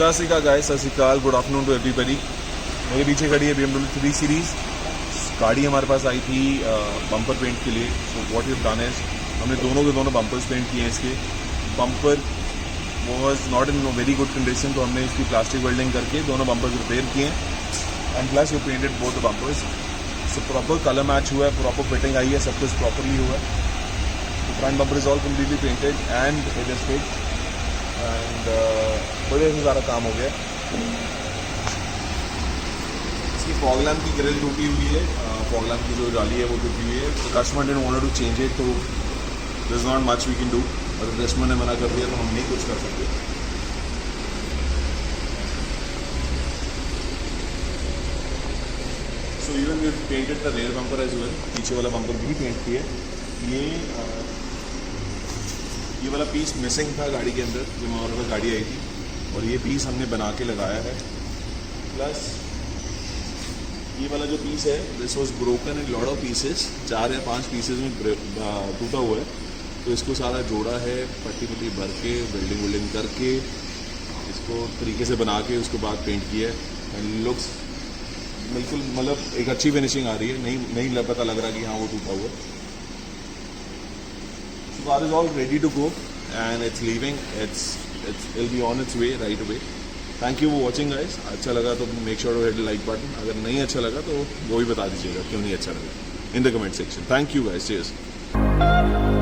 सत श्री अकाल गाइस, सत श्री अकाल, गुड आफ्टरनून टू एवरीबॉडी। मेरे पीछे खड़ी है BMW 3 सीरीज़ गाड़ी। हमारे पास आई थी बम्पर पेंट के लिए। So what we have done is हमने दोनों के दोनों बम्पर्स पेंट किए हैं। इसके bumper was not in very good condition, तो हमने इसकी प्लास्टिक वेल्डिंग करके दोनों बम्पर्स रिपेयर किए हैं and plus we painted both the bumpers. So proper colour match हुआ है, प्रॉपर फिटिंग आई है, सब कुछ प्रॉपरली हुआ है। Front bumper is all completely painted and it is fixed and बड़े से सारा काम हो गया। इसकी फॉग लैम्प की ग्रिल टूटी हुई है, फॉग लैम्प की जो जाली है वो टूटी हुई है। तो customer didn't want to change it, तो there is not much we can do. अगर कस्टमर ने मना कर दिया तो हम नहीं कुछ कर सकते। So even we painted the rear bumper as well. पीछे वाला बम्पर भी पेंट किया है। ये वाला पीस मिसिंग था गाड़ी के अंदर जब हमारे पास गाड़ी आई थी, और ये पीस हमने बना के लगाया है। प्लस ये वाला जो पीस है this was broken in lot of pieces, 4 या 5 पीसेस में टूटा हुआ है। तो इसको सारा जोड़ा है, पट्टी भर के वेल्डिंग करके इसको तरीके से बना के उसके बाद पेंट किया है एंड लुक्स बिल्कुल मतलब एक अच्छी फिनिशिंग आ रही है। नहीं पता लग रहा कि हाँ वो टूटा हुआ है। The car is all ready to go and it's leaving. It'll be on its way right away. Thank you for watching guys. अच्छा लगा तो make sure to hit the like button. अगर नहीं अच्छा लगा तो वो भी बता दीजिएगा क्यों नहीं अच्छा लगा in the comment section. Thank you guys. Cheers.